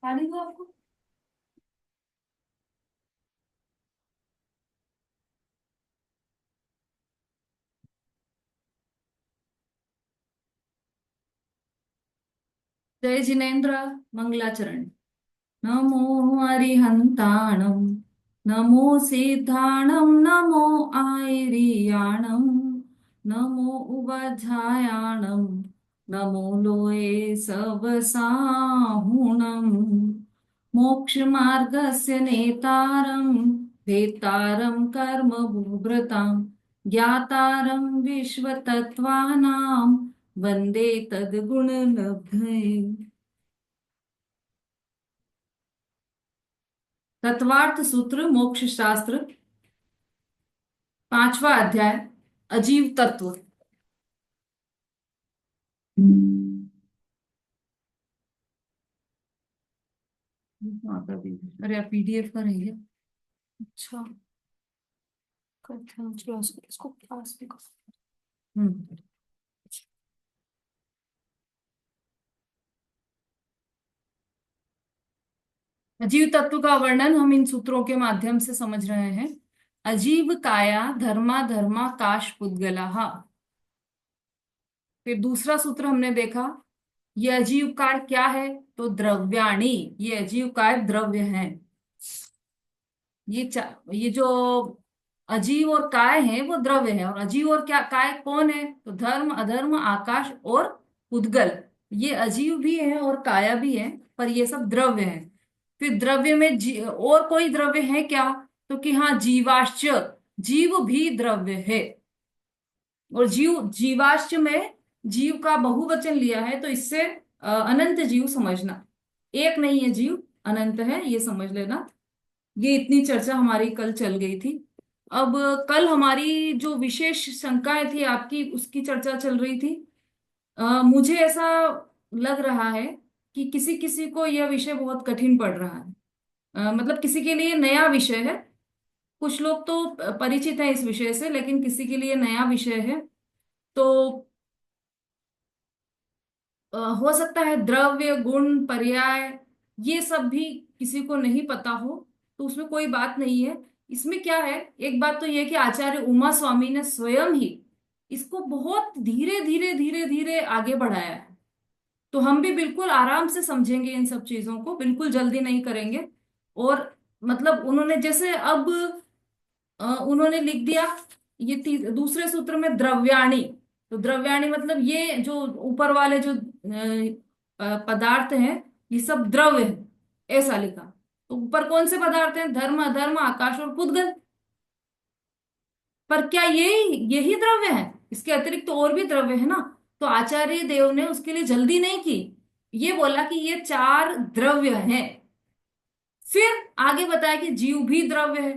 पानी दो आपको। जय जिनेन्द्र मंगलाचरण। नमो अरिहंताणं, नमो सिद्धाणं, नमो आयरियाणं, नमो उपाध्यायाणं, नमो लोये सबसाहुणं, मोक्षमार्गस्य नेतारं, भेतारं कर्मभूभृतां, ज्ञातारं विश्वतत्त्वानां, वन्दे तद्गुणनभ्ये। तत्वार्थ सूत्र मोक्ष शास्त्र, पांचवा अध्याय, अजीव तत्व। अरे आप पीडीएफ का रही है। अच्छा, करते हैं चलो इसको पास भी कर। हम्म। अजीव तत्व का वर्णन हम इन सूत्रों के माध्यम से समझ रहे हैं। अजीव काया धर्मा धर्मा काश पुद्गला। फिर दूसरा सूत्र हमने देखा, ये अजीव काय क्या है, तो द्रव्याणी, ये अजीव काय द्रव्य है। ये जो अजीव और काय है वो द्रव्य है, और अजीव और क्या काय कौन है, तो धर्म अधर्म आकाश और उद्गल। ये अजीव भी है और काया भी है, पर ये सब द्रव्य है। फिर द्रव्य में और कोई द्रव्य है क्या, तो कि हाँ जीवाश्च, जीव भी द्रव्य है। और जीवाश्च में जीव का बहुवचन लिया है, तो इससे अनंत जीव समझना, एक नहीं है जीव, अनंत है, ये समझ लेना। ये इतनी चर्चा हमारी कल चल गई थी। अब कल हमारी जो विशेष शंकाएं थी आपकी, उसकी चर्चा चल रही थी। मुझे ऐसा लग रहा है कि किसी किसी को यह विषय बहुत कठिन पड़ रहा है। मतलब किसी के लिए नया विषय है, कुछ लोग तो परिचित हैं इस विषय से, लेकिन किसी के लिए नया विषय है। तो हो सकता है द्रव्य गुण पर्याय ये सब भी किसी को नहीं पता हो, तो उसमें कोई बात नहीं है। इसमें क्या है, एक बात तो यह कि आचार्य उमा स्वामी ने स्वयं ही इसको बहुत धीरे धीरे धीरे धीरे आगे बढ़ाया है। तो हम भी बिल्कुल आराम से समझेंगे इन सब चीजों को, बिल्कुल जल्दी नहीं करेंगे। और मतलब उन्होंने जैसे अब उन्होंने लिख दिया, ये दूसरे सूत्र में द्रव्याणी, तो द्रव्याणी मतलब ये जो ऊपर वाले जो पदार्थ हैं, ये सब द्रव्य है, ऐसा लिखा। तो ऊपर कौन से पदार्थ हैं, धर्म अधर्म आकाश और पुद्गल। पर क्या यही द्रव्य है, इसके अतिरिक्त तो और भी द्रव्य है ना। तो आचार्य देव ने उसके लिए जल्दी नहीं की, ये बोला कि ये चार द्रव्य हैं। फिर आगे बताया कि जीव भी द्रव्य है।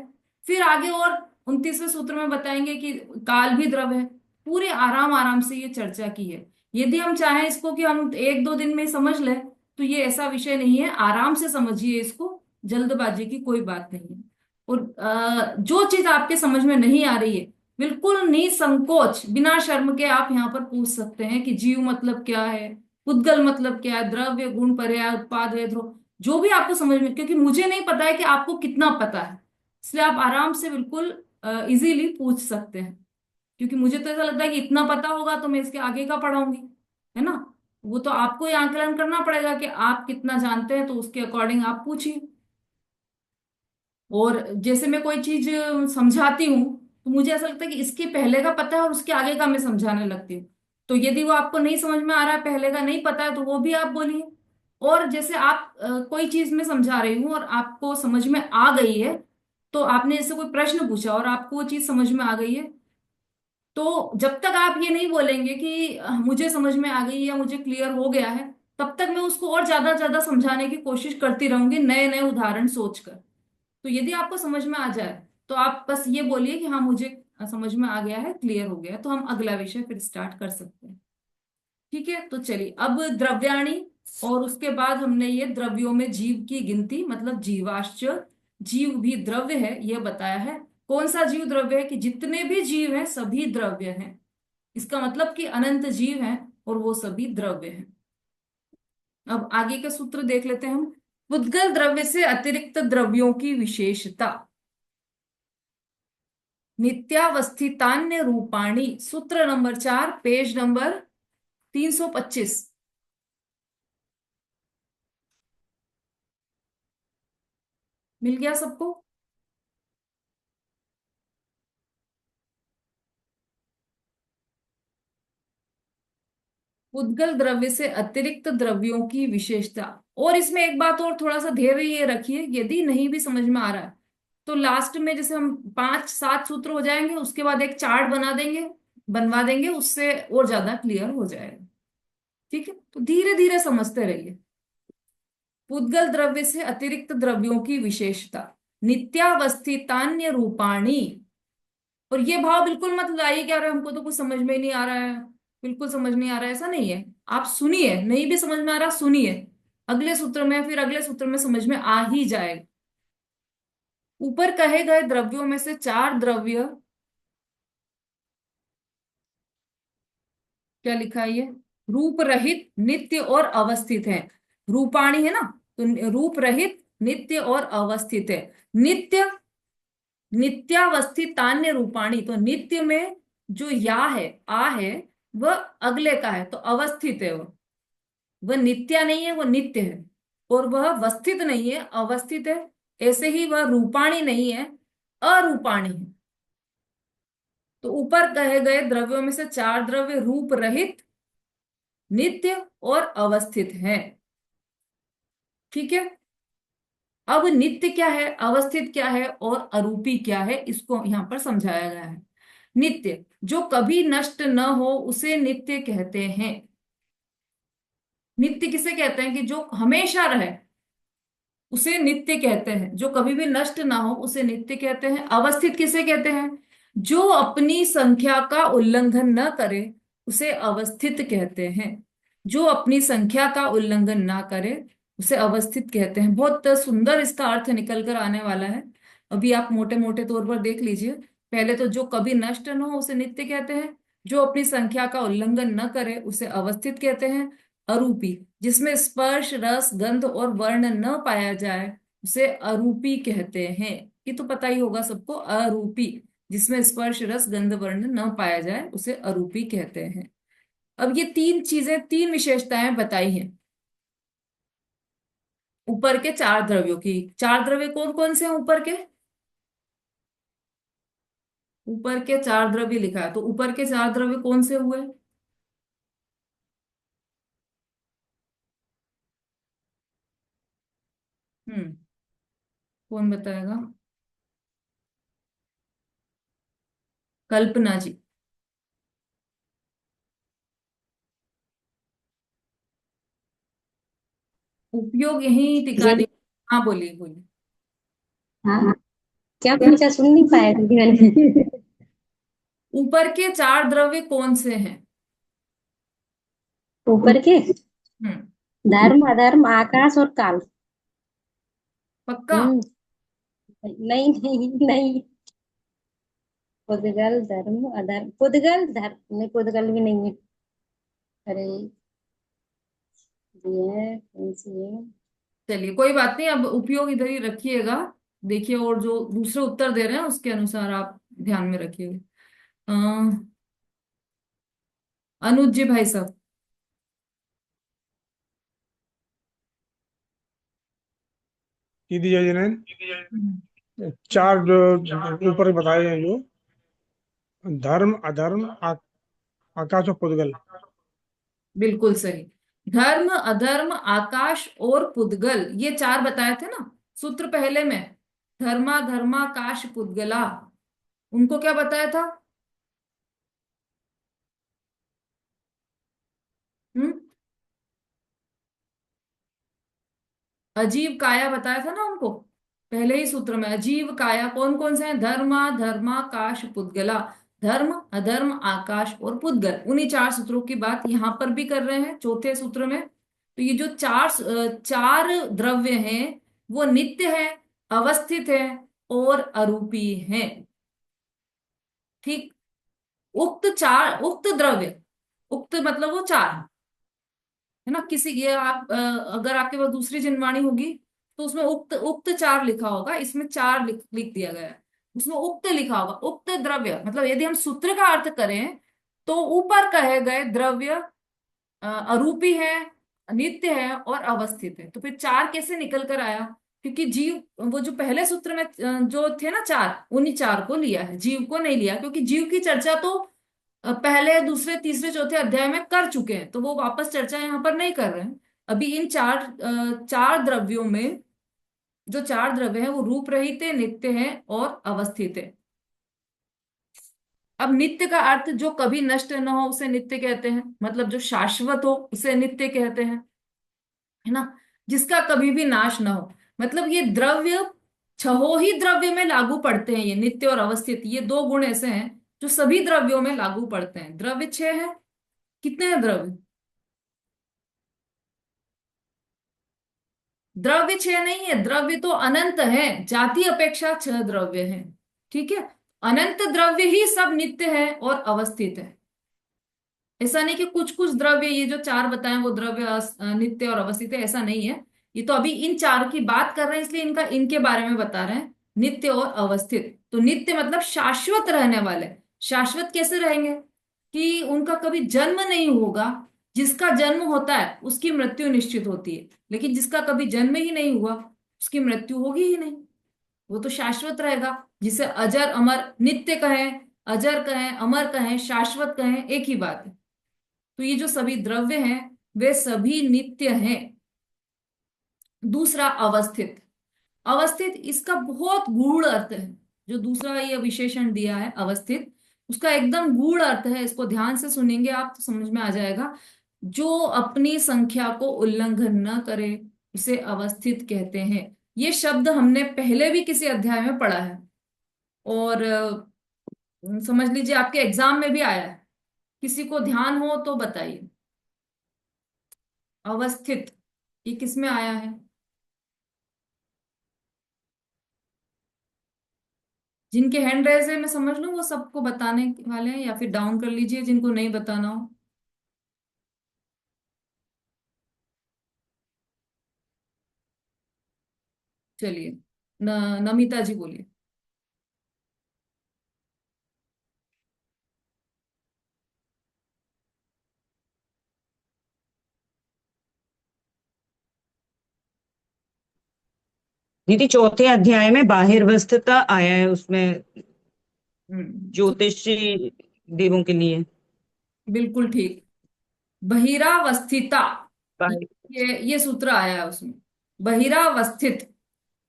फिर आगे और 29वें सूत्र में बताएंगे कि काल भी द्रव्य है। पूरे आराम आराम से ये चर्चा की है। यदि हम चाहें इसको कि हम एक दो दिन में समझ लें, तो ये ऐसा विषय नहीं है, आराम से समझिए इसको, जल्दबाजी की कोई बात नहीं है। और जो चीज आपके समझ में नहीं आ रही है, बिल्कुल निसंकोच बिना शर्म के आप यहाँ पर पूछ सकते हैं कि जीव मतलब क्या है, उद्गल मतलब क्या है, द्रव्य गुण पर्याय उत्पाद वेद, जो भी आपको समझ में, क्योंकि मुझे नहीं पता है कि आपको कितना पता है, इसलिए आप आराम से बिल्कुल इजीली पूछ सकते हैं। क्योंकि मुझे तो ऐसा लगता है कि इतना पता होगा तो मैं इसके आगे का पढ़ाऊंगी, है ना। वो तो आपको ही आकलन करना पड़ेगा कि आप कितना जानते हैं, तो उसके अकॉर्डिंग आप पूछिए। और जैसे मैं कोई चीज समझाती हूँ, तो मुझे ऐसा लगता है कि इसके पहले का पता है और उसके आगे का मैं समझाने लगती हूँ। तो यदि वो आपको नहीं समझ में आ रहा है, पहले का नहीं पता है, तो वो भी आप बोलिए। और जैसे आप कोई चीज में समझा रही हूँ और आपको समझ में आ गई है, तो आपने जैसे कोई प्रश्न पूछा और आपको वो चीज समझ में आ गई है, तो जब तक आप ये नहीं बोलेंगे कि मुझे समझ में आ गई या मुझे क्लियर हो गया है, तब तक मैं उसको और ज्यादा ज्यादा समझाने की कोशिश करती रहूंगी, नए नए उदाहरण सोचकर। तो यदि आपको समझ में आ जाए, तो आप बस ये बोलिए कि हाँ मुझे समझ में आ गया है, क्लियर हो गया है, तो हम अगला विषय फिर स्टार्ट कर सकते हैं। ठीक है, तो चलिए अब द्रव्याणी, और उसके बाद हमने ये द्रव्यों में जीव की गिनती, मतलब जीवाश्च, जीव भी द्रव्य है, यह बताया है। कौन सा जीव द्रव्य है? कि जितने भी जीव हैं सभी द्रव्य हैं। इसका मतलब कि अनंत जीव हैं और वो सभी द्रव्य हैं। अब आगे का सूत्र देख लेते हैं हम। पुद्गल द्रव्य से अतिरिक्त द्रव्यों की विशेषता। नित्यावस्थितान्य रूपाणी, सूत्र नंबर 4, पेज नंबर 325। मिल गया सबको? उद्गल द्रव्य से अतिरिक्त द्रव्यों की विशेषता। और इसमें एक बात और थोड़ा सा धैर्य ये रखिए, यदि नहीं भी समझ में आ रहा है तो लास्ट में जैसे हम 5-7 सूत्र हो जाएंगे उसके बाद एक चार्ट बनवा देंगे, उससे और ज्यादा क्लियर हो जाएगा। ठीक है, तो धीरे धीरे समझते रहिए। उद्गल द्रव्य से अतिरिक्त द्रव्यों की विशेषता। नित्यावस्थितान्य रूपाणी। और ये भाव बिल्कुल मत लाइए कि यार हमको तो कुछ समझ में ही नहीं आ रहा है, बिल्कुल समझ नहीं आ रहा है, ऐसा नहीं है। आप सुनिए, नहीं भी समझ में आ रहा सुनिए, अगले सूत्र में फिर अगले सूत्र में समझ में आ ही जाएगा। ऊपर कहे गए द्रव्यों में से 4 द्रव्य, क्या लिखा है ये, रूप रहित, नित्य और अवस्थित है। रूपाणी है ना, तो रूप रहित, नित्य और अवस्थित है। नित्य, नित्यावस्थितान्य रूपाणी, तो नित्य में जो या है, आ है, वह अगले का है तो अवस्थित है वह नित्य नहीं है, वो नित्य है। और वह वस्थित नहीं है, अवस्थित है। ऐसे ही वह रूपाणी नहीं है, अरूपाणी है। तो ऊपर कहे गए द्रव्यों में से 4 द्रव्य रूप रहित, नित्य और अवस्थित है। ठीक है, अब नित्य क्या है, अवस्थित क्या है और अरूपी क्या है, इसको यहां पर समझाया गया है। नित्य, जो कभी नष्ट न हो उसे नित्य कहते हैं। नित्य किसे कहते हैं? कि जो हमेशा रहे उसे नित्य कहते हैं, जो कभी भी नष्ट ना हो उसे नित्य कहते हैं। अवस्थित किसे कहते हैं? जो अपनी संख्या का उल्लंघन न करे उसे अवस्थित कहते हैं। जो अपनी संख्या का उल्लंघन ना करे उसे अवस्थित कहते हैं। बहुत सुंदर इसका अर्थ निकल कर आने वाला है, अभी आप मोटे मोटे तौर पर देख लीजिए। पहले तो जो कभी नष्ट न हो उसे नित्य कहते हैं, जो अपनी संख्या का उल्लंघन न करे उसे अवस्थित कहते हैं। अरूपी, जिसमें स्पर्श, रस, गंध और वर्ण न पाया जाए उसे अरूपी कहते हैं। ये तो पता ही होगा सबको, अरूपी, जिसमें स्पर्श, रस, गंध, वर्ण न पाया जाए उसे अरूपी कहते हैं। अब ये 3 चीजें, 3 विशेषताएं बताई हैं ऊपर के 4 द्रव्यों की। 4 द्रव्य कौन कौन से हैं ऊपर के? ऊपर के 4 द्रव्य लिखा है, तो ऊपर के 4 द्रव्य कौन से हुए? हम्म, कौन बताएगा? कल्पना जी। उपयोग यही टिका जल। दे। हाँ बोलिए बोलिए। हाँ, क्या पूछा? सुन नहीं पाया क्योंकि मैंने। ऊपर के 4 द्रव्य कौन से हैं? ऊपर के हम्म। धर्म, अधर्म, आकाश और काल। पक्का? हम्म। नहीं नहीं नहीं। पुद्गल, धर्म, अधर्म, पुद्गल धर्म नहीं, पुद्गल भी नहीं है। अरे, ये है कौन सी है? चलिए कोई बात नहीं, अब उपयोग इधर ही रखिएगा। देखिए, और जो दूसरे उत्तर दे रहे हैं उसके अनुसार आप ध्यान में रखिएगा। अनुज जी भाई साहब। सीधी योजना है। हम्म, चार जो ऊपर बताए हैं, जो धर्म, अधर्म, आकाश और पुद्गल। बिल्कुल सही। धर्म, अधर्म, आकाश और पुद्गल, ये 4 बताए थे ना सूत्र पहले में। धर्मा, धर्माकाश, पुद्गला, उनको क्या बताया था? हम्म, अजीव काया बताया था ना उनको पहले ही सूत्र में। अजीव काया कौन कौन से हैं? धर्मा, धर्माकाश, पुद्गला। धर्म, अधर्म, आकाश और पुद्गल, उन्हीं 4 सूत्रों की बात यहां पर भी कर रहे हैं चौथे सूत्र में। तो ये जो 4 द्रव्य हैं वो नित्य है, अवस्थित है और अरूपी हैं। ठीक। उक्त द्रव्य, उक्त मतलब वो चार, है ना। किसी ये आप अगर आपके पास दूसरी जिनवाणी होगी तो उसमें उक्त उक्त चार लिखा होगा, इसमें चार लिख दिया गया है। उसमें उक्त लिखा होगा, उक्त द्रव्य मतलब यदि हम सूत्र का अर्थ करें तो ऊपर कहे गए द्रव्य अरूपी है, नित्य है और अवस्थित है। तो फिर चार कैसे निकल कर आया? क्योंकि जीव, वो जो पहले सूत्र में जो थे ना चार, उन्हीं चार को लिया है, जीव को नहीं लिया, क्योंकि जीव की चर्चा तो पहले दूसरे तीसरे चौथे अध्याय में कर चुके हैं, तो वो वापस चर्चा यहाँ पर नहीं कर रहे हैं। अभी इन चार द्रव्यों में, जो चार द्रव्य हैं वो रूप रहित है, नित्य है और अवस्थित है। अब नित्य का अर्थ जो कभी नष्ट न हो उसे नित्य कहते हैं, मतलब जो शाश्वत हो उसे नित्य कहते हैं, है ना। जिसका कभी भी नाश ना हो, मतलब ये द्रव्य छहो ही द्रव्य में लागू पड़ते हैं, ये नित्य और अवस्थित, ये दो गुण ऐसे हैं जो सभी द्रव्यों में लागू पड़ते हैं। द्रव्य छह है, कितने हैं द्रव्य? द्रव्य छह नहीं है, द्रव्य तो अनंत है, जाति अपेक्षा छह द्रव्य है। ठीक है, अनंत द्रव्य ही सब नित्य है और अवस्थित है। ऐसा नहीं कि कुछ कुछ द्रव्य, ये जो चार बताए वो द्रव्य नित्य और अवस्थित है, ऐसा नहीं है। ये तो अभी इन चार की बात कर रहे हैं, इसलिए इनका इनके बारे में बता रहे हैं, नित्य और अवस्थित। तो नित्य मतलब शाश्वत रहने वाले। शाश्वत कैसे रहेंगे? कि उनका कभी जन्म नहीं होगा। जिसका जन्म होता है उसकी मृत्यु निश्चित होती है, लेकिन जिसका कभी जन्म ही नहीं हुआ उसकी मृत्यु होगी ही नहीं, वो तो शाश्वत रहेगा। जिसे अजर अमर, नित्य कहें, अजर कहें, अमर कहें, शाश्वत कहें, एक ही बात है। तो ये जो सभी द्रव्य हैं वे सभी नित्य हैं। दूसरा अवस्थित। अवस्थित इसका बहुत गूढ़ अर्थ है, जो दूसरा ये विशेषण दिया है अवस्थित, उसका एकदम गूढ़ अर्थ है। इसको ध्यान से सुनेंगे आप तो समझ में आ जाएगा। जो अपनी संख्या को उल्लंघन न करे उसे अवस्थित कहते हैं। ये शब्द हमने पहले भी किसी अध्याय में पढ़ा है, और समझ लीजिए आपके एग्जाम में भी आया है। किसी को ध्यान हो तो बताइए, अवस्थित ये किस में आया है? जिनके हैंड रेज है मैं समझ लूं वो सबको बताने वाले हैं, या फिर डाउन कर लीजिए जिनको नहीं बताना हो। चलिए, नमिता जी बोलिए। दीदी चौथे अध्याय में बाहिर्वस्थता आया है, उसमें ज्योतिषी देवों के लिए। बिल्कुल ठीक। बहिरावस्थिता, बाहिर। ये सूत्र आया है उसमें। बहिरावस्थित,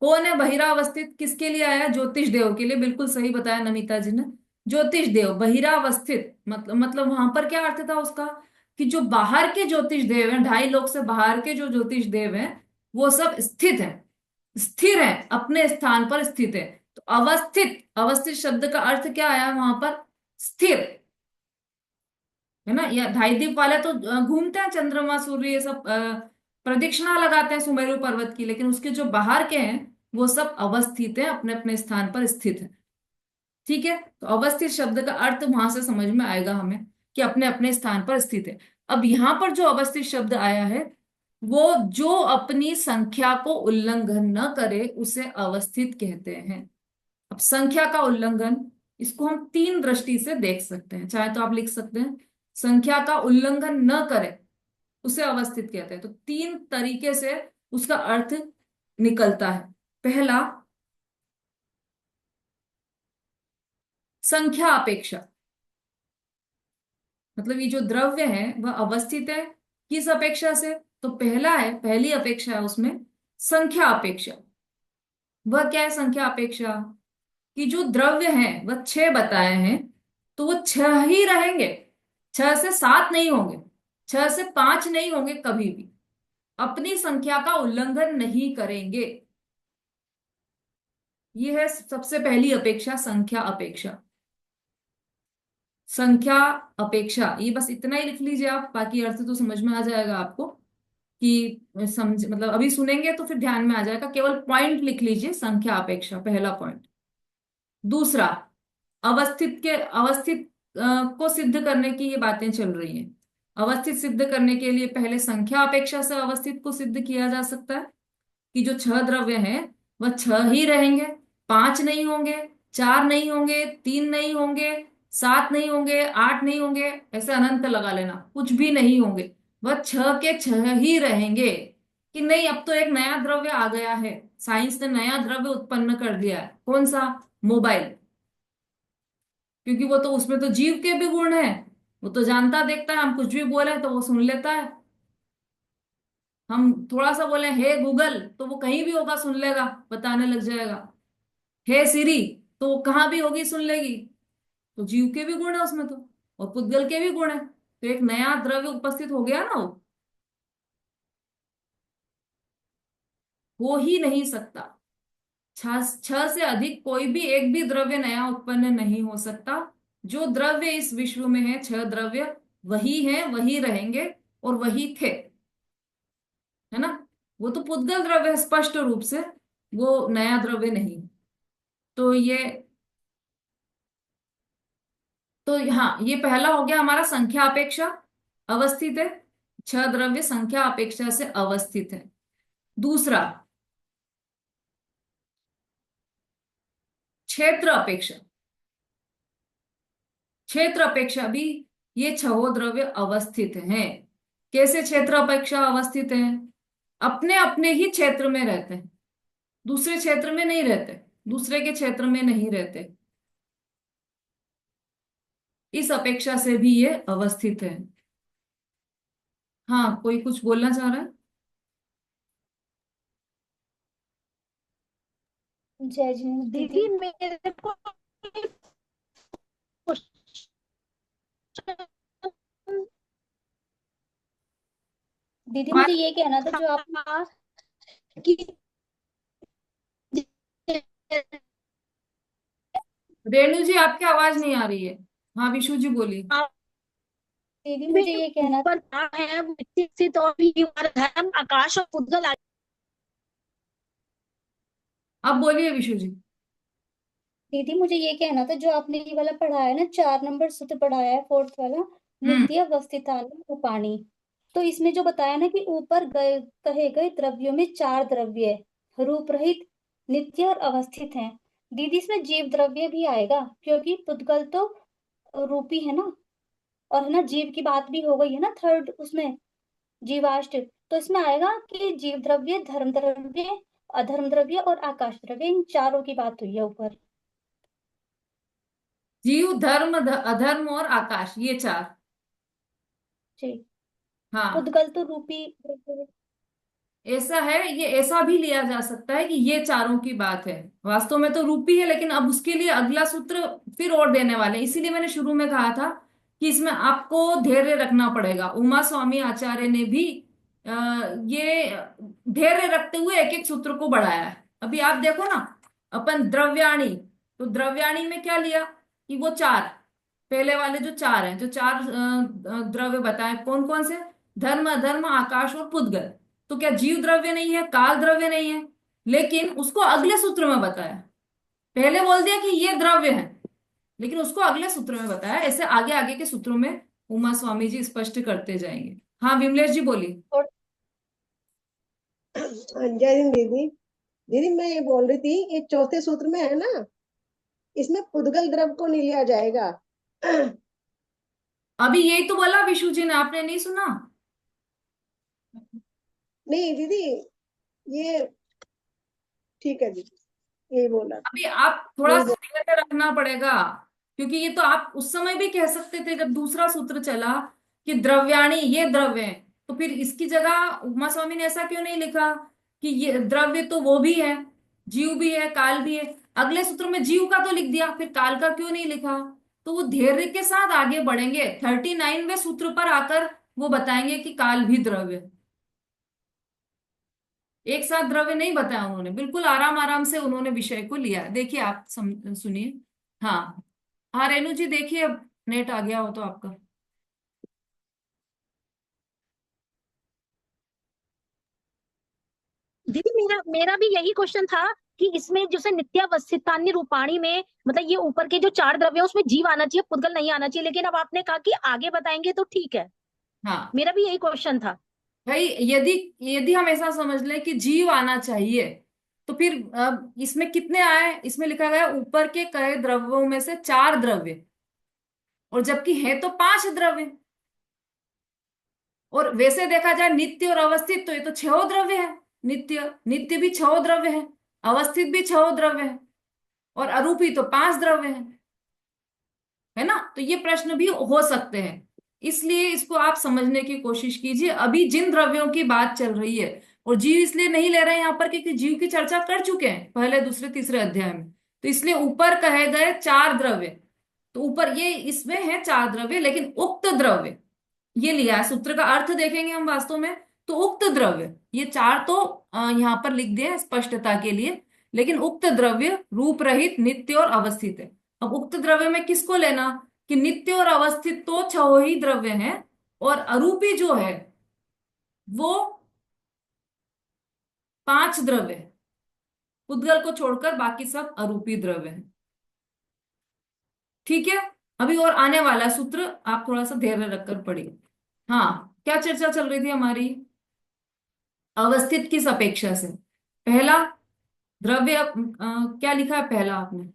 कौन है बहिरावस्थित? किसके लिए आया? ज्योतिष देव के लिए। बिल्कुल सही बताया नमिता जी ने। ज्योतिष देव बहिरावस्थित मतलब वहां पर क्या अर्थ था उसका? कि जो बाहर के ज्योतिष देव हैं, 2.5 लोक से बाहर के जो ज्योतिष देव हैं वो सब स्थित हैं, स्थिर है, अपने स्थान पर स्थित है। तो अवस्थित, अवस्थित शब्द का अर्थ क्या आया वहां पर? स्थिर, है ना। या 2.5 द्वीप वाले तो घूमते हैं, चंद्रमा सूर्य ये सब प्रदक्षिणा लगाते हैं सुमेरु पर्वत की, लेकिन उसके जो बाहर के हैं वो सब अवस्थित है, अपने अपने स्थान पर स्थित है। ठीक है, तो अवस्थित शब्द का अर्थ वहां से समझ में आएगा हमें कि अपने अपने स्थान पर स्थित है। अब यहाँ पर जो अवस्थित शब्द आया है वो जो अपनी संख्या को उल्लंघन न करे उसे अवस्थित कहते हैं। अब संख्या का उल्लंघन, इसको हम तीन दृष्टि से देख सकते हैं, चाहे तो आप लिख सकते हैं संख्या का उल्लंघन न करे उसे अवस्थित कहते हैं। तो तीन तरीके से उसका अर्थ निकलता है। पहला, संख्या अपेक्षा, मतलब ये जो द्रव्य है वह अवस्थित है किस अपेक्षा से? तो पहला है, पहली अपेक्षा है उसमें संख्या अपेक्षा। वह क्या है संख्या अपेक्षा? कि जो द्रव्य हैं वह छह बताए हैं, तो वो छह ही रहेंगे, 6 से 7 नहीं होंगे, 6 से 5 नहीं होंगे, कभी भी अपनी संख्या का उल्लंघन नहीं करेंगे। ये है सबसे पहली अपेक्षा, संख्या अपेक्षा। संख्या अपेक्षा, ये बस इतना ही लिख लीजिए आप, बाकी अर्थ तो समझ में आ जाएगा आपको। कि समझ मतलब अभी सुनेंगे तो फिर ध्यान में आ जाएगा, केवल पॉइंट लिख लीजिए, संख्या अपेक्षा पहला पॉइंट। दूसरा, अवस्थित को सिद्ध करने की ये बातें चल रही हैं। अवस्थित सिद्ध करने के लिए पहले संख्या अपेक्षा से अवस्थित को सिद्ध किया जा सकता है कि जो छह द्रव्य हैं वह छह ही रहेंगे, पांच नहीं होंगे, चार नहीं होंगे, तीन नहीं होंगे, सात नहीं होंगे, आठ नहीं होंगे, ऐसे अनंत लगा लेना, कुछ भी नहीं होंगे, वह छह के छह ही रहेंगे। कि नहीं, अब तो एक नया द्रव्य आ गया है, साइंस ने नया द्रव्य उत्पन्न कर दिया है, कौन सा? मोबाइल। क्योंकि वो तो, उसमें तो जीव के भी गुण है, वो तो जानता देखता है, हम कुछ भी बोले तो वो सुन लेता है। हम थोड़ा सा बोले हे गूगल तो वो कहीं भी होगा, सुन लेगा, बताने लग जाएगा। हे सिरी तो वो कहाँ भी होगी, सुन लेगी। तो जीव के भी गुण है उसमें तो, और पुद्गल के भी गुण है, तो एक नया द्रव्य उपस्थित हो गया ना वो। हो ही नहीं सकता। छह छह से अधिक कोई भी एक भी द्रव्य नया उत्पन्न नहीं हो सकता। जो द्रव्य इस विश्व में है, छह द्रव्य वही है, वही रहेंगे और वही थे, है ना। वो तो पुद्गल द्रव्य है स्पष्ट रूप से, वो नया द्रव्य नहीं। तो ये, तो हाँ, ये पहला हो गया हमारा, संख्या अपेक्षा अवस्थित है। छह द्रव्य संख्या अपेक्षा से अवस्थित है। दूसरा, क्षेत्र अपेक्षा। क्षेत्र अपेक्षा भी ये छह द्रव्य अवस्थित हैं। कैसे क्षेत्र अपेक्षा अवस्थित हैं? अपने अपने ही क्षेत्र में रहते हैं, दूसरे क्षेत्र में नहीं रहते, दूसरे के क्षेत्र में नहीं रहते। इस अपेक्षा से भी ये अवस्थित है। हाँ, कोई कुछ बोलना चाह रहा है? जय जी दीदी। दीदी मेरे को क्वेश्चन दीदी मुझे ये कहना था जो आप था कि रेणु जी, आपकी आवाज नहीं आ रही है। हाँ, विशु जी बोलिए। दीदी में मुझे ये कहना ऊपर क्या है विकसित और भी हमारा धर्म आकाश और उद्गल अब बोलिए विशु जी। दीदी मुझे ये कहना था जो आपने ये वाला पढ़ाया ना, 4 नंबर सूत्र पढ़ाया है, फोर्थ वाला, हम्म। नित्य अवस्थितानि रूपाणि। तो इसमें जो बताया ना कि ऊपर गए कहे गए द्रव्यों में 4 द्रव्य है, रूप रहित, नित्य और अवस्थित हैं। दीदी इसमें जीव द्रव्य भी आएगा, क्योंकि पुद्गल तो रूपी है ना, और है ना, जीव की बात भी हो गई है ना थर्ड उसमें, जीवाश्म। तो इसमें आएगा कि जीव द्रव्य, धर्म द्रव्य, अधर्म द्रव्य और आकाश द्रव्य, इन चारों की बात हुई है ऊपर। जीव, धर्म, अधर्म और आकाश, ये चार। जी। हाँ, पुद्गल तो रूपी द्रव्य है। ऐसा है, ये ऐसा भी लिया जा सकता है कि ये चारों की बात है। वास्तव में तो रूपी है, लेकिन अब उसके लिए अगला सूत्र फिर और देने वाले हैं। इसीलिए मैंने शुरू में कहा था कि इसमें आपको धैर्य रखना पड़ेगा। उमा स्वामी आचार्य ने भी ये धैर्य रखते हुए एक एक सूत्र को बढ़ाया है। अभी आप देखो ना, अपन द्रव्याणी, तो द्रव्याणी में क्या लिया कि वो चार, पहले वाले जो चार हैं, जो चार द्रव्य बताए, कौन कौन से? धर्म, अधर्म, आकाश और पुद्गल। तो क्या जीव द्रव्य नहीं है, काल द्रव्य नहीं है? लेकिन उसको अगले सूत्र में बताया। पहले बोल दिया कि ये द्रव्य है, लेकिन उसको अगले सूत्र में बताया। ऐसे आगे आगे के सूत्रों में उमा स्वामी जी स्पष्ट करते जाएंगे। हाँ, विमलेश जी बोलिए। और जय हिंद दीदी। दीदी मैं ये बोल रही थी, ये चौथे सूत्र में है ना, इसमें पुद्गल द्रव को नहीं लिया जाएगा। अभी यही तो बोला विशु जी ने, आपने नहीं सुना? नहीं दीदी, ये ठीक है दीदी, यही बोला। अभी आप थोड़ा यही सा बोल धैर्य रखना पड़ेगा, क्योंकि ये तो आप उस समय भी कह सकते थे जब दूसरा सूत्र चला कि द्रव्याणी ये द्रव्य है, तो फिर इसकी जगह उमा स्वामी ने ऐसा क्यों नहीं लिखा कि ये द्रव्य तो वो भी है, जीव भी है, काल भी है। अगले सूत्र में जीव का तो लिख दिया, फिर काल का क्यों नहीं लिखा? तो वो धैर्य के साथ आगे बढ़ेंगे, 39वें सूत्र पर आकर वो बताएंगे कि काल भी द्रव्य है। एक साथ द्रव्य नहीं बताया उन्होंने, बिल्कुल आराम आराम से उन्होंने विषय को लिया। देखिए आप सुनिए। हाँ, हाँ रेणु जी देखिए, अब नेट आ गया हो तो आपका। दीदी मेरा मेरा भी यही क्वेश्चन था कि इसमें जैसे नित्यावस्थितान्य रूपाणी में मतलब ये ऊपर के जो चार द्रव्य है उसमें जीव आना चाहिए, पुद्गल नहीं आना चाहिए, लेकिन अब आपने कहा कि आगे बताएंगे तो ठीक है। हाँ मेरा भी यही क्वेश्चन था। भाई, यदि यदि हम ऐसा समझ लें कि जीव आना चाहिए, तो फिर इसमें कितने आए? इसमें लिखा गया ऊपर के कहे द्रव्यों में से चार द्रव्य, और जबकि है तो पांच द्रव्य। और वैसे देखा जाए नित्य और अवस्थित, तो ये तो छह द्रव्य है। नित्य नित्य भी छह द्रव्य है, अवस्थित भी छह द्रव्य है, और अरूपी तो पांच द्रव्य है ना। तो ये प्रश्न भी हो सकते हैं, इसलिए इसको आप समझने की कोशिश कीजिए। अभी जिन द्रव्यों की बात चल रही है, और जीव इसलिए नहीं ले रहे हैं यहाँ पर क्योंकि जीव की चर्चा कर चुके हैं पहले दूसरे तीसरे अध्याय में, तो इसलिए ऊपर कहे गए चार द्रव्य। तो ऊपर ये इसमें है चार द्रव्य, लेकिन उक्त द्रव्य ये लिया है। सूत्र का अर्थ देखेंगे हम वास्तव में, तो उक्त द्रव्य ये चार तो यहाँ पर लिख दिए हैं स्पष्टता के लिए, लेकिन उक्त द्रव्य रूप रहित नित्य और अवस्थित है। अब उक्त द्रव्य में किसको लेना कि नित्य और अवस्थित तो छह ही द्रव्य हैं, और अरूपी जो है वो पांच द्रव्य है। पुद्गल को छोड़कर बाकी सब अरूपी द्रव्य हैं। ठीक है, अभी और आने वाला सूत्र आप थोड़ा सा धैर्य रखकर पढ़िए। हाँ, क्या चर्चा चल रही थी हमारी? अवस्थित किस अपेक्षा से? पहला द्रव्य क्या लिखा है पहला आपने?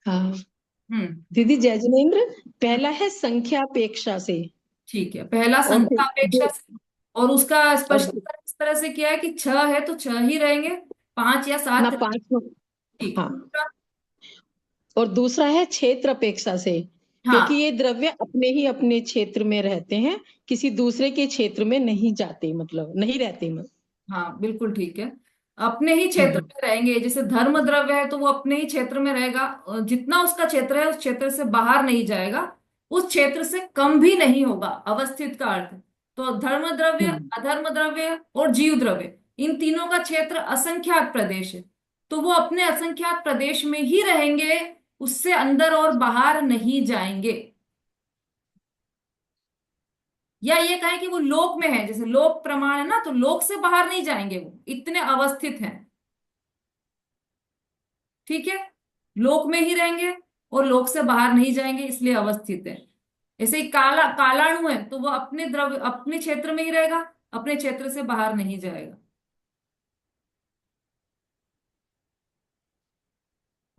हाँ हम्म, दीदी, जय जिनेन्द्र। पहला है संख्यापेक्षा से, ठीक है, पहला और फिर संख्या अपेक्षा से। और उसका और स्पष्टीकरण इस तरह से किया है कि छह है तो छह ही रहेंगे, पांच या ना सात रहेंगे। पांच हो। ठीक है, हाँ, दूसरा? और दूसरा है क्षेत्र अपेक्षा से, क्योंकि हाँ ये द्रव्य अपने ही अपने क्षेत्र में रहते हैं, किसी दूसरे के क्षेत्र में नहीं जाते, मतलब नहीं रहते हाँ, बिल्कुल ठीक है, अपने ही क्षेत्र हम्म। में रहेंगे। जैसे धर्म द्रव्य है तो वो अपने ही क्षेत्र में रहेगा, जितना उसका क्षेत्र है उस क्षेत्र से बाहर नहीं जाएगा, उस क्षेत्र से कम भी नहीं होगा, अवस्थित का अर्थ। तो धर्म द्रव्य, हम्म। अधर्म द्रव्य और जीव द्रव्य, इन तीनों का क्षेत्र असंख्यात प्रदेश है, तो वो अपने असंख्यात प्रदेश में ही रहेंगे, उससे अंदर और बाहर नहीं जाएंगे। या ये कहें कि वो लोक में है, जैसे लोक प्रमाण है ना, तो लोक से बाहर नहीं जाएंगे, वो इतने अवस्थित हैं। ठीक है, लोक में ही रहेंगे और लोक से बाहर नहीं जाएंगे, इसलिए अवस्थित है। ऐसे ही कालाणु है तो वो अपने द्रव्य अपने क्षेत्र में ही रहेगा, अपने क्षेत्र से बाहर नहीं जाएगा।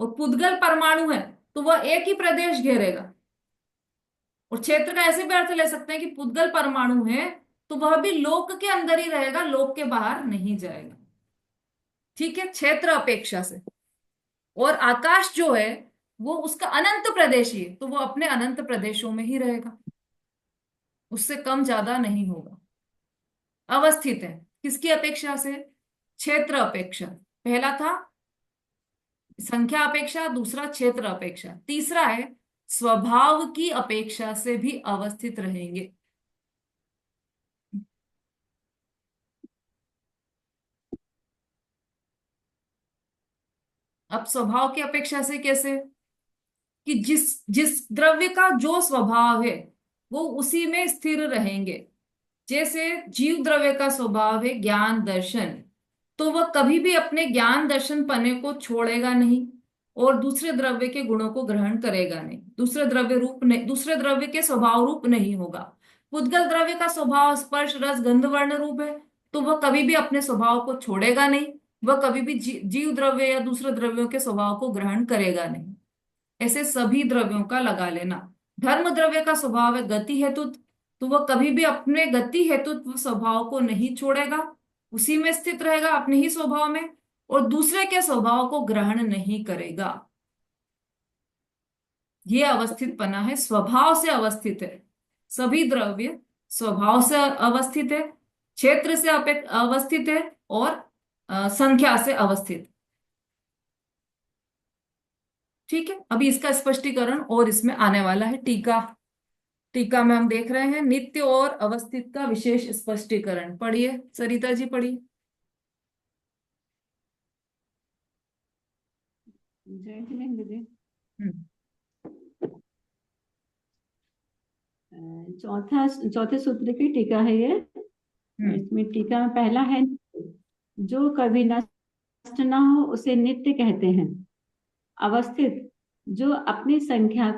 और पुद्गल परमाणु है तो वह एक ही प्रदेश घेरेगा। और क्षेत्र का ऐसे भी अर्थ ले सकते हैं कि पुद्गल परमाणु है तो वह भी लोक के अंदर ही रहेगा, लोक के बाहर नहीं जाएगा। ठीक है, क्षेत्र अपेक्षा से। और आकाश जो है वो उसका अनंत प्रदेश ही है, तो वो अपने अनंत प्रदेशों में ही रहेगा, उससे कम ज्यादा नहीं होगा। अवस्थित है किसकी अपेक्षा से? क्षेत्र अपेक्षा। पहला था संख्या अपेक्षा, दूसरा क्षेत्र अपेक्षा, तीसरा है स्वभाव की अपेक्षा से भी अवस्थित रहेंगे। अब स्वभाव की अपेक्षा से कैसे? कि जिस जिस द्रव्य का जो स्वभाव है वो उसी में स्थिर रहेंगे। जैसे जीव द्रव्य का स्वभाव है ज्ञान दर्शन, तो वह कभी भी अपने ज्ञान दर्शन पने को छोड़ेगा नहीं, और दूसरे द्रव्य के गुणों को ग्रहण करेगा नहीं, दूसरे द्रव्य रूप नहीं, दूसरे द्रव्य के स्वभाव रूप नहीं होगा। पुद्गल द्रव्य का स्वभाव स्पर्श रस गंध वर्ण रूप है, तो वह कभी भी अपने स्वभाव को छोड़ेगा नहीं, वह कभी भी जीव द्रव्य या दूसरे द्रव्यों के स्वभाव को ग्रहण करेगा नहीं। ऐसे सभी द्रव्यों का लगा लेना। धर्म द्रव्य का स्वभाव है गति हेतु, तो वह कभी भी अपने गति हेतु स्वभाव को नहीं छोड़ेगा, उसी में स्थित रहेगा अपने ही स्वभाव में, और दूसरे के स्वभाव को ग्रहण नहीं करेगा। ये अवस्थित पना है, स्वभाव से अवस्थित है। सभी द्रव्य स्वभाव से अवस्थित है, क्षेत्र से अवस्थित है, और संख्या से अवस्थित। ठीक है, अभी इसका स्पष्टीकरण और इसमें आने वाला है। टीका, टीका में हम देख रहे हैं नित्य और अवस्थित का विशेष स्पष्टीकरण। पढ़िए सरिता जी, पढ़िए। जय हिंद दीदी। हम्म, चौथे सूत्र की टीका है ये। इसमें टीका में पहला है, जो कभी नष्ट ना हो उसे नित्य कहते हैं। अवस्थित, जो अपनी संख्या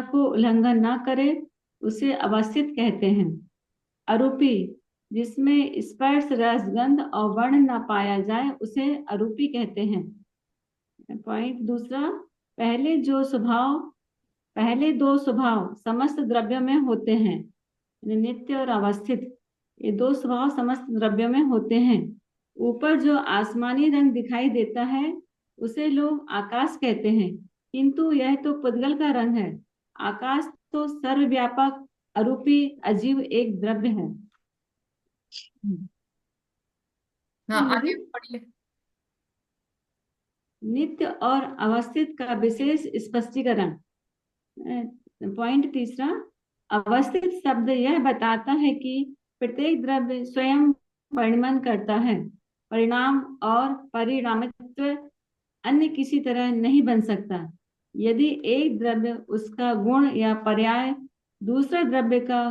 को उल्लंघन ना करे उसे अवस्थित कहते हैं। अरूपी, जिसमें स्पर्श रस गंध और वर्ण न पाया जाए उसे अरूपी कहते हैं। पॉइंट दूसरा, पहले दो स्वभाव समस्त द्रव्यों में होते हैं। नित्य और अवस्थित, ये दो स्वभाव समस्त द्रव्यों में होते हैं। ऊपर जो आसमानी रंग दिखाई देता है उसे लोग आकाश कहते हैं, किंतु यह तो पुद्गल का रंग है। आकाश तो सर्वव्यापक अरूपी अजीव एक द्रव्य है। हाँ, आगे पढ़िए। नित्य और अवस्थित का विशेष स्पष्टीकरण। पॉइंट तीसरा, अवस्थित शब्द यह बताता है कि प्रत्येक द्रव्य स्वयं परिणमन करता है। परिणाम और परिणामित्व अन्य किसी तरह नहीं बन सकता। यदि एक द्रव्य उसका गुण या पर्याय दूसरा द्रव्य का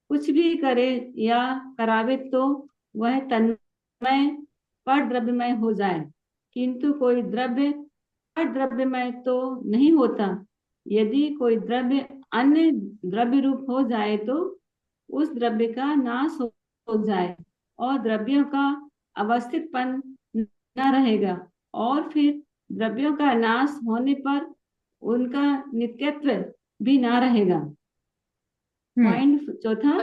कुछ भी करे या करावे तो वह तन्मय पर द्रव्यमय हो जाए, किंतु कोई द्रव्य पर द्रव्यमय तो नहीं होता। यदि कोई द्रव्य अन्य द्रव्य रूप हो जाए तो उस द्रव्य का नाश हो जाए और द्रव्यों का अवस्थितपन न रहेगा, और फिर द्रव्यों का नाश होने पर उनका नित्यत्व भी ना रहेगा। पॉइंट चौथा,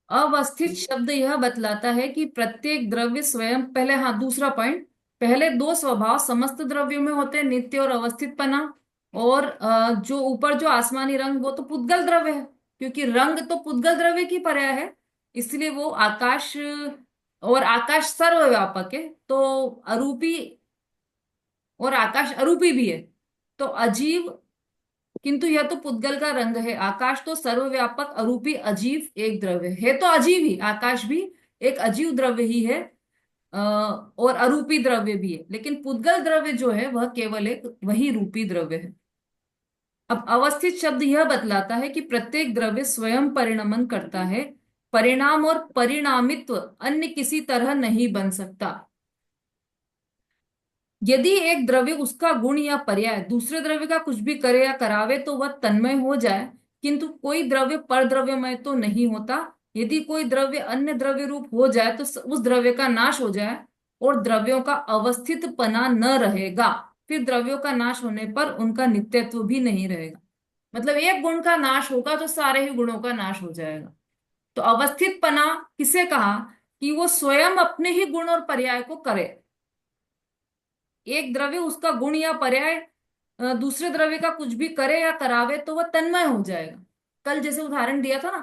अवस्थित शब्द यह बतलाता है कि प्रत्येक द्रव्य स्वयं, पहले, हाँ, दूसरा पॉइंट, पहले दो स्वभाव समस्त द्रव्यों में होते हैं, नित्य और अवस्थितपना। और जो ऊपर जो आसमानी रंग वो तो पुद्गल द्रव्य है, क्योंकि रंग तो पुद्गल द्रव्य की पर्याय है, इसलिए वो आकाश, और आकाश सर्वव्यापक है तो अरूपी, और आकाश अरूपी भी है तो अजीव, किंतु यह तो पुद्गल का रंग है। आकाश तो सर्वव्यापक अरूपी अजीव एक द्रव्य है तो अजीव ही, आकाश भी एक अजीव द्रव्य ही है और अरूपी द्रव्य भी है, लेकिन पुद्गल द्रव्य जो है वह केवल एक वही रूपी द्रव्य है। अब अवस्थित शब्द यह बतलाता है कि प्रत्येक द्रव्य स्वयं परिणमन करता है। परिणाम और परिणामित्व अन्य किसी तरह नहीं बन सकता। यदि एक द्रव्य उसका गुण या पर्याय दूसरे द्रव्य का कुछ भी करे या करावे तो वह तन्मय हो जाए, किंतु कोई द्रव्य पर द्रव्यमय तो नहीं होता। यदि कोई द्रव्य अन्य द्रव्य रूप हो जाए तो उस द्रव्य का नाश हो जाए और द्रव्यों का अवस्थितपना न रहेगा, फिर द्रव्यों का नाश होने पर उनका नित्यत्व भी नहीं रहेगा। मतलब एक गुण का नाश होगा तो सारे ही गुणों का नाश हो जाएगा। तो अवस्थितपना किसे कहा? कि वो स्वयं अपने ही गुण और पर्याय को करे। एक द्रव्य उसका गुण या पर्याय दूसरे द्रव्य का कुछ भी करे या करावे तो वह तन्मय हो जाएगा। कल जैसे उदाहरण दिया था ना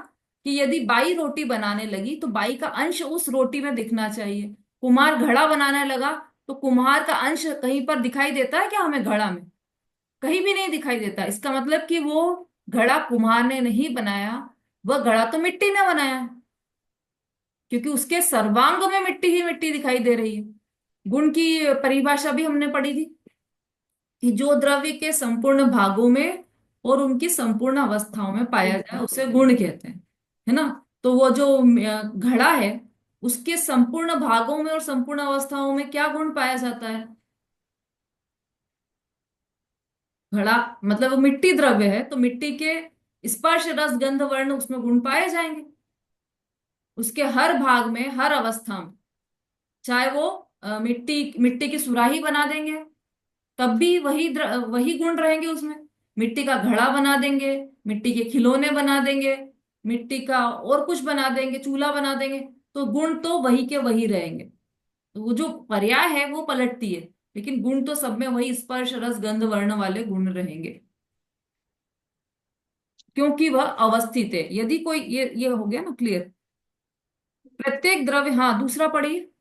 कि यदि बाई रोटी बनाने लगी तो बाई का अंश उस रोटी में दिखना चाहिए। कुम्हार घड़ा बनाने लगा तो कुम्हार का अंश कहीं पर दिखाई देता है क्या हमें? घड़ा में कहीं भी नहीं दिखाई देता। इसका मतलब कि वो घड़ा कुम्हार ने नहीं बनाया, वह घड़ा तो मिट्टी ने बनाया है, क्योंकि उसके सर्वांग में मिट्टी ही मिट्टी दिखाई दे रही है। गुण की परिभाषा भी हमने पढ़ी थी कि जो द्रव्य के संपूर्ण भागों में और उनकी संपूर्ण अवस्थाओं में पाया जाए उसे गुण कहते हैं, है ना। तो वो जो घड़ा है उसके संपूर्ण भागों में और संपूर्ण अवस्थाओं में क्या गुण पाया जाता है? घड़ा मतलब वो मिट्टी द्रव्य है तो मिट्टी के स्पर्श रस गंध वर्ण उसमें गुण पाए जाएंगे, उसके हर भाग में, हर अवस्था में। चाहे वो मिट्टी मिट्टी की सुराही बना देंगे तब भी वही गुण रहेंगे उसमें। मिट्टी का घड़ा बना देंगे, मिट्टी के खिलौने बना देंगे, मिट्टी का और कुछ बना देंगे, चूल्हा बना देंगे, तो गुण तो वही के वही रहेंगे। तो वो जो पर्याय है वो पलटती है, लेकिन गुण तो सब में वही स्पर्श रस गंध वर्ण वाले गुण रहेंगे, क्योंकि वह अवस्थित है। यदि कोई, ये हो गया ना क्लियर? प्रत्येक द्रव्य, हाँ, दूसरा पढ़िए।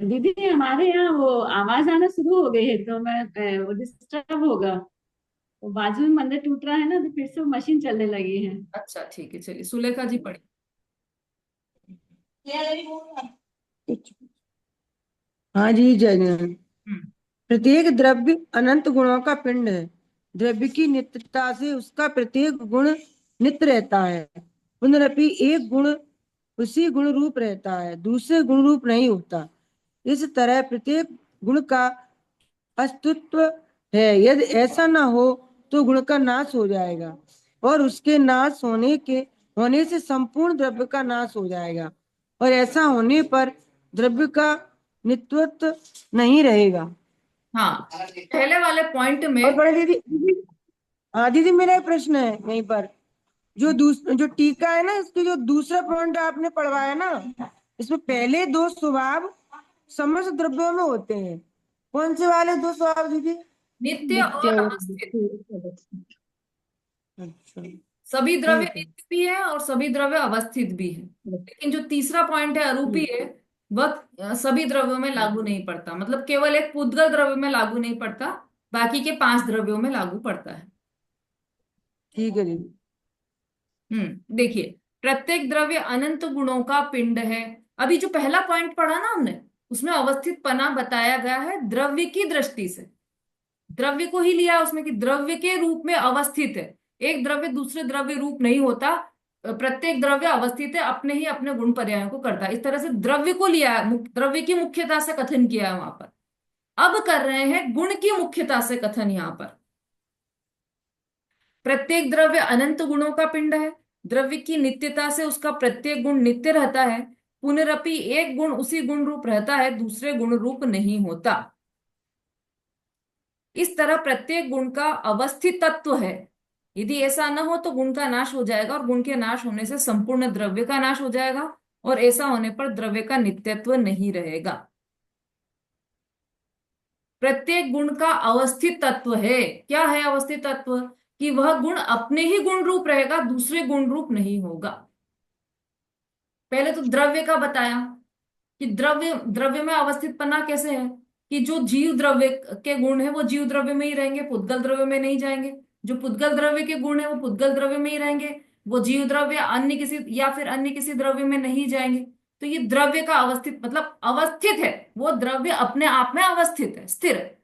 दीदी हमारे यहाँ वो आवाज आना शुरू हो गई है तो मैं वो डिस्टर्ब होगा। वो बाजू में मंदिर टूट रहा है ना तो फिर से मशीन चलने लगी है। अच्छा ठीक है, चलिए सुलेखा जी पढ़िए। ठीक है। हाँ जी, जय जय। हम्म। प्रत्येक द्रव्य अनंत गुणों का पिंड है। द्रव्य की नित्यता से उसका प्रत्येक गुण नित्य रहता है। पुनरपि एक गुण उसी गुण रूप रहता है, दूसरे गुण रूप नहीं होता। इस तरह प्रत्येक गुण का अस्तित्व है। यदि ऐसा ना हो तो गुण का नाश हो जाएगा, और उसके नाश होने से संपूर्ण द्रव्य का नाश हो जाएगा, और ऐसा होने पर द्रव्य का नित्यत्व नहीं रहेगा। हाँ, पहले वाले पॉइंट में और बड़े दीदी, हाँ दीदी, मेरा एक प्रश्न है यहीं पर। जो टीका है ना, इसके जो दूसरा पॉइंट आपने पढ़वाया ना, इसमें पहले दो स्वभाव समस्त द्रव्यों में होते हैं। कौन से वाले दो स्वभाव दीदी? नित्य नित्य और और अवस्थित। अवस्थित। अच्छा, सभी द्रव्य ठीक है। नित्य भी है और सभी द्रव्य अवस्थित भी है, लेकिन जो तीसरा पॉइंट है अरूपी है, वह सभी द्रव्यों में लागू नहीं पड़ता। मतलब केवल एक पुद्गल द्रव्य में लागू नहीं पड़ता, बाकी के 5 द्रव्यों में लागू पड़ता है। ठीक है दीदी। देखिए, प्रत्येक द्रव्य अनंत गुणों का पिंड है। अभी जो पहला पॉइंट पढ़ा ना हमने, उसमें अवस्थित पना बताया गया है द्रव्य की दृष्टि से। द्रव्य को ही लिया उसमें कि द्रव्य के रूप में अवस्थित है। एक द्रव्य दूसरे द्रव्य रूप नहीं होता। प्रत्येक द्रव्य अवस्थित है, अपने ही अपने गुण पर्यायों को करता है। इस तरह से द्रव्य को लिया है, द्रव्य की मुख्यता से कथन किया है वहां पर। अब कर रहे हैं गुण की मुख्यता से कथन यहां पर। प्रत्येक द्रव्य अनंत गुणों का पिंड है। द्रव्य की नित्यता से उसका प्रत्येक गुण नित्य रहता है। पुनरपि एक गुण उसी गुण रूप रहता है, दूसरे गुण रूप नहीं होता। इस तरह प्रत्येक गुण का अवस्थित तत्व है। यदि ऐसा न हो तो गुण का नाश हो जाएगा, और गुण के नाश होने से संपूर्ण द्रव्य का नाश हो जाएगा, और ऐसा होने पर द्रव्य का नित्यत्व नहीं रहेगा। प्रत्येक गुण का अवस्थित तत्व है। क्या है अवस्थित तत्व? कि वह गुण अपने ही गुण रूप रहेगा, दूसरे गुण रूप नहीं होगा। पहले तो द्रव्य का बताया कि द्रव्य द्रव्य में अवस्थित पना कैसे है, कि जो जीव द्रव्य के गुण है वो जीव द्रव्य में ही रहेंगे, पुद्गल द्रव्य में नहीं जाएंगे। जो पुद्गल द्रव्य के गुण है वो पुद्गल द्रव्य में ही रहेंगे, वो जीव द्रव्य अन्य किसी या फिर अन्य किसी द्रव्य में नहीं जाएंगे। तो ये द्रव्य का अवस्थित मतलब अवस्थित है, वो द्रव्य अपने आप में अवस्थित है, स्थिर है।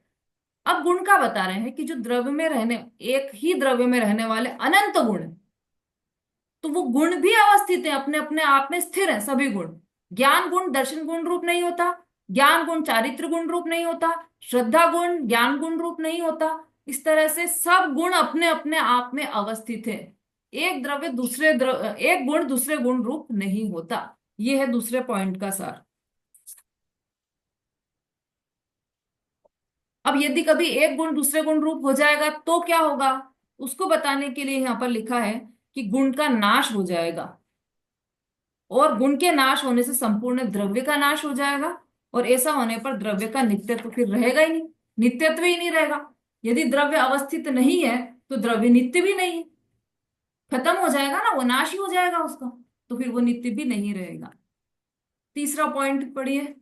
अब गुण का बता रहे हैं कि जो द्रव्य में रहने, एक ही द्रव्य में रहने वाले अनंत गुण है, तो वो गुण भी अवस्थित है, अपने अपने आप में स्थिर है सभी गुण। ज्ञान गुण दर्शन गुण रूप नहीं होता, ज्ञान गुण चारित्र गुण रूप नहीं होता, श्रद्धा गुण ज्ञान गुण रूप नहीं होता। इस तरह से सब गुण अपने अपने आप में अवस्थित है। एक द्रव्य एक गुण दूसरे गुण रूप नहीं होता। ये है दूसरे पॉइंट का सार। अब यदि कभी एक गुण दूसरे गुण रूप हो जाएगा तो क्या होगा, उसको बताने के लिए यहां पर लिखा है कि गुण का नाश हो जाएगा, और गुण के नाश होने से संपूर्ण द्रव्य का नाश हो जाएगा, और ऐसा होने पर द्रव्य का नित्यत्व फिर रहेगा ही नहीं, नित्यत्व ही नहीं रहेगा। यदि द्रव्य अवस्थित नहीं है तो द्रव्य नित्य भी नहीं है, खत्म हो जाएगा ना, वो नाश ही हो जाएगा उसका, तो फिर वो नित्य भी नहीं रहेगा। तीसरा पॉइंट पढ़िए।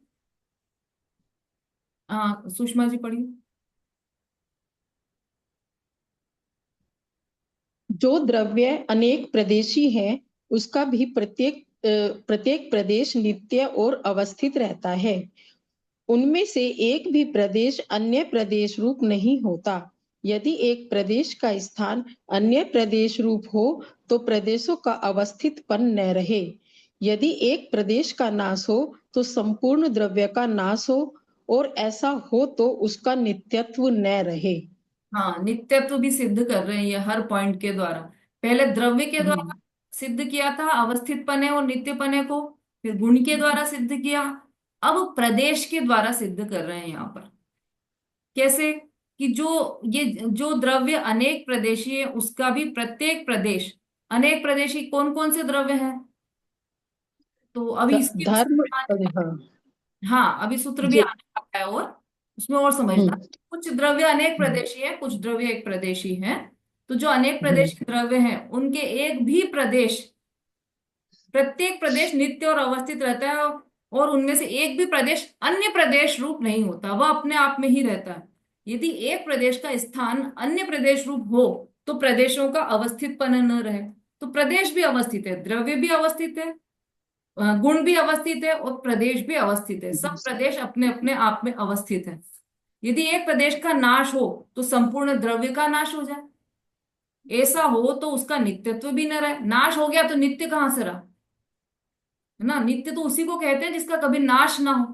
सुषमा जी पढ़िए। जो द्रव्य अनेक प्रदेशी है, उसका भी प्रत्येक प्रदेश नित्य और अवस्थित रहता है। उनमें से एक भी प्रदेश अन्य प्रदेश रूप नहीं होता। यदि एक प्रदेश का स्थान अन्य प्रदेश रूप हो तो प्रदेशों का अवस्थितपन न रहे। यदि एक प्रदेश का नाश हो तो संपूर्ण द्रव्य का नाश हो, और ऐसा हो तो उसका नित्यत्व न रहे। हाँ, नित्यत्व भी सिद्ध कर रहे हैं ये हर पॉइंट के द्वारा। पहले द्रव्य के द्वारा सिद्ध किया था अवस्थित पने और नित्य पने को, फिर गुण के द्वारा सिद्ध किया, अब प्रदेश के द्वारा सिद्ध कर रहे हैं यहाँ पर। कैसे? कि जो द्रव्य अनेक प्रदेशी है, उसका भी प्रत्येक प्रदेश अनेक प्रदेशी कौन कौन से द्रव्य हैं, तो अभी इसके धर्म, हाँ। हाँ, अभी सूत्र भी ये आने वाला है, और उसमें और समझना। कुछ द्रव्य अनेक प्रदेशी है, कुछ द्रव्य एक प्रदेशी है। तो जो अनेक प्रदेशी द्रव्य हैं उनके एक भी प्रदेश, प्रत्येक प्रदेश नित्य और अवस्थित रहता है, और उनमें से एक भी प्रदेश अन्य प्रदेश रूप नहीं होता, वह अपने आप में ही रहता है। यदि एक प्रदेश का स्थान अन्य प्रदेश रूप हो तो प्रदेशों का अवस्थितपन न रहे, तो प्रदेश भी अवस्थित है, द्रव्य भी अवस्थित है, गुण भी अवस्थित है और प्रदेश भी अवस्थित है। सब प्रदेश अपने अपने आप में अवस्थित है। यदि एक प्रदेश का नाश हो तो संपूर्ण द्रव्य का नाश हो जाए। ऐसा हो तो उसका नित्यत्व भी न रहे। नाश हो गया तो नित्य कहाँ से रहा, है ना। नित्य तो उसी को कहते हैं जिसका कभी नाश ना हो,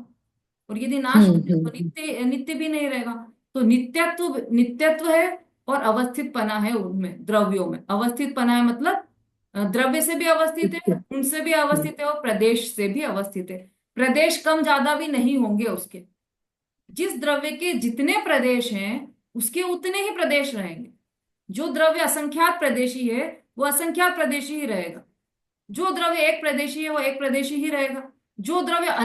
और यदि नाश हो गया तो नित्य नित्य भी नहीं रहेगा। तो नित्यत्व नित्यत्व है और अवस्थित पना है उनमें, द्रव्यों में अवस्थित पना है, मतलब द्रव्य से भी अवस्थित है, उनसे भी अवस्थित है और प्रदेश से भी अवस्थित है। प्रदेश कम ज्यादा भी नहीं होंगे उसके। जिस द्रव्य के जितने प्रदेश हैं उसके उतने ही प्रदेश रहेंगे। जो द्रव्य असंख्यात प्रदेशी है वो असंख्यात प्रदेशी ही रहेगा। जो द्रव्य एक प्रदेशी है वो एक प्रदेशी ही रहेगा। जो द्रव्य